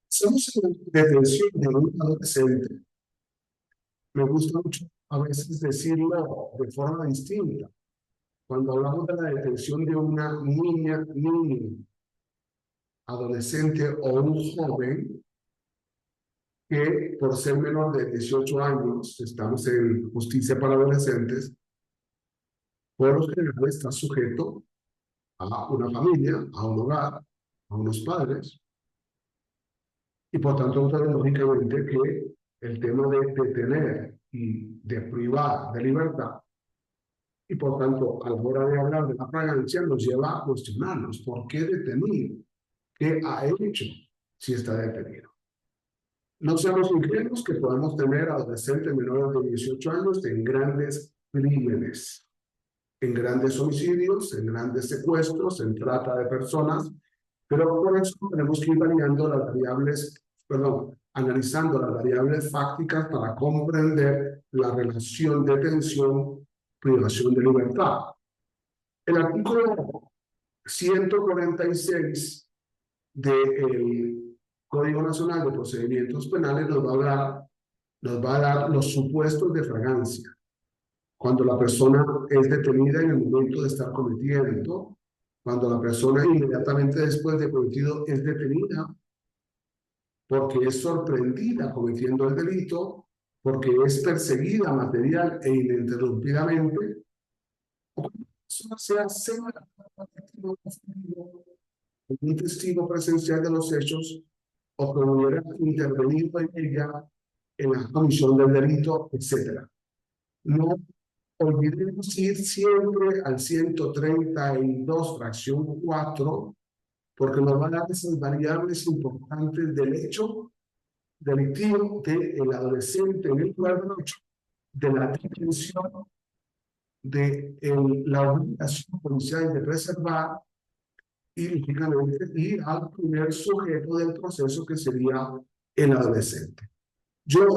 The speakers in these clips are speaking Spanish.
Hacemos detención de un adolescente. Me gusta mucho a veces decirlo de forma distinta. Cuando hablamos de la detención de una niña, niño, adolescente o un joven que por ser menor de 18 años, estamos en justicia para adolescentes, por lo general está sujeto a una familia, a un hogar, a unos padres, y por tanto, lógicamente, que el tema de detener y de privar de libertad, y por tanto, a la hora de hablar de la fragancia, nos lleva a cuestionarnos por qué detenido, qué ha hecho si está detenido. No seamos ingenuos que podemos tener adolescentes menores de 18 años en grandes crímenes, en grandes homicidios, en grandes secuestros, en trata de personas, pero por eso tenemos que ir variando las variables, analizando las variables fácticas para comprender la relación de detención-privación de libertad. El artículo 146 del Código Nacional de Procedimientos Penales nos va a dar los supuestos de fragancia. Cuando la persona es detenida en el momento de estar cometiendo, cuando la persona inmediatamente después de cometido es detenida porque es sorprendida cometiendo el delito, porque es perseguida material e ininterrumpidamente, o cuando la persona sea señalada como un testigo presencial de los hechos o que hubiera intervenido en ella en la comisión del delito, etc. No olvidemos ir siempre al 132, fracción 4, porque nos van a dar esas variables importantes del hecho delictivo del adolescente en el lugar del hecho, de la detención, de la obligación policial de reservar y, lógicamente, ir al primer sujeto del proceso, que sería el adolescente. Yo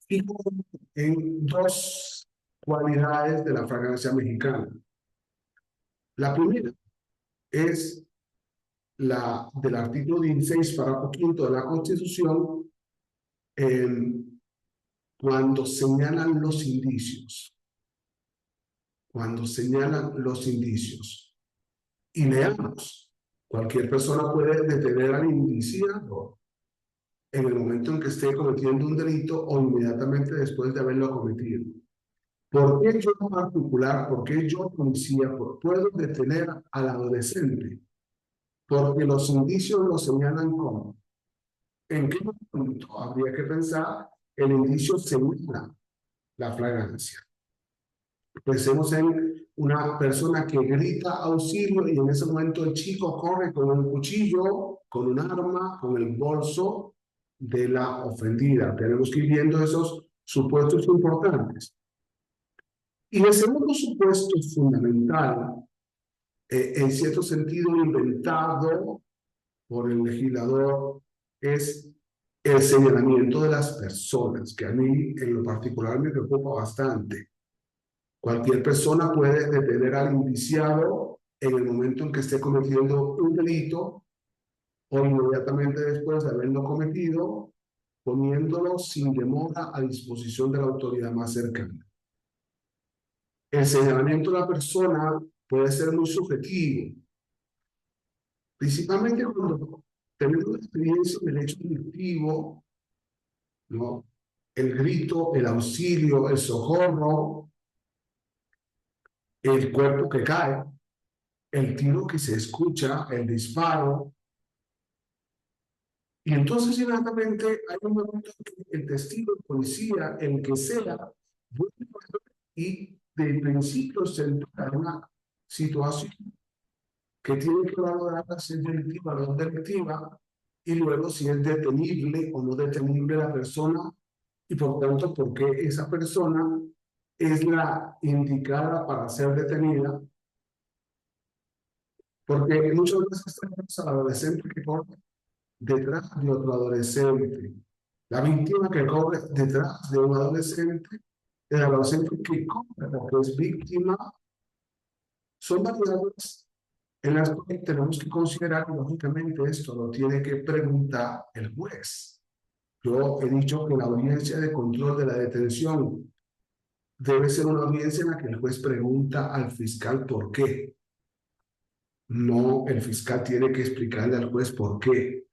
fijo en dos cualidades de la fragancia mexicana. La primera es la del artículo 16, párrafo quinto de la Constitución, cuando señalan los indicios. Cuando señalan los indicios. Y leamos, cualquier persona puede detener al indiciado en el momento en que esté cometiendo un delito o inmediatamente después de haberlo cometido. ¿Por qué yo en particular, por qué yo policía puedo detener al adolescente? Porque los indicios lo señalan como. ¿En qué momento habría que pensar? El indicio señala la flagrancia. Pensemos en una persona que grita auxilio y en ese momento el chico corre con un cuchillo, con un arma, con el bolso de la ofendida. Tenemos que ir viendo esos supuestos importantes. Y el segundo supuesto fundamental, en cierto sentido inventado por el legislador, es el señalamiento de las personas, que a mí en lo particular me preocupa bastante. Cualquier persona puede detener al indiciado en el momento en que esté cometiendo un delito o inmediatamente después de haberlo cometido, poniéndolo sin demora a disposición de la autoridad más cercana. El señalamiento de la persona puede ser muy subjetivo, principalmente cuando tenemos experiencia del hecho delictivo, ¿no? El grito, el auxilio, el socorro, el cuerpo que cae, el tiro que se escucha, el disparo. Y entonces, inmediatamente, hay un momento en que el testigo, el policía, el que sea, y de principio se entra en una situación que tiene que valorar si es delictiva o no delictiva, y luego si es detenible o no detenible la persona, y por tanto, por qué esa persona es la indicada para ser detenida. Porque muchas veces tenemos al adolescente que corre detrás de otro adolescente, la víctima que corre detrás de un adolescente, el adolescente que corre porque es víctima. Son variables en las que tenemos que considerar, lógicamente, esto lo tiene que preguntar el juez. Yo he dicho que la audiencia de control de la detención debe ser una audiencia en la que el juez pregunta al fiscal por qué. No, el fiscal tiene que explicarle al juez por qué.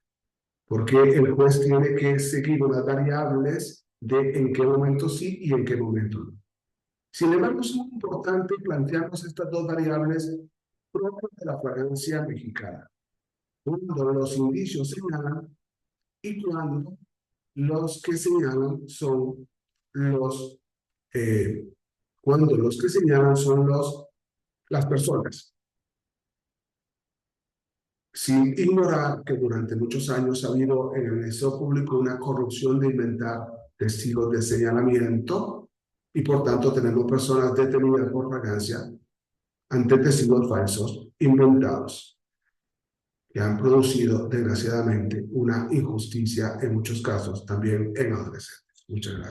Porque el juez tiene que seguir unas variables de en qué momento sí y en qué momento no. Sin embargo, es muy importante plantearnos estas dos variables propias de la flagrancia mexicana. Cuando los indicios señalan y cuando los que señalan son los, cuando los que señalan son las personas. Sin ignorar que durante muchos años ha habido en el Ministerio Público una corrupción de inventar testigos de señalamiento y por tanto tenemos personas detenidas por flagrancia ante testigos falsos inventados que han producido desgraciadamente una injusticia en muchos casos también en adolescentes. Muchas gracias.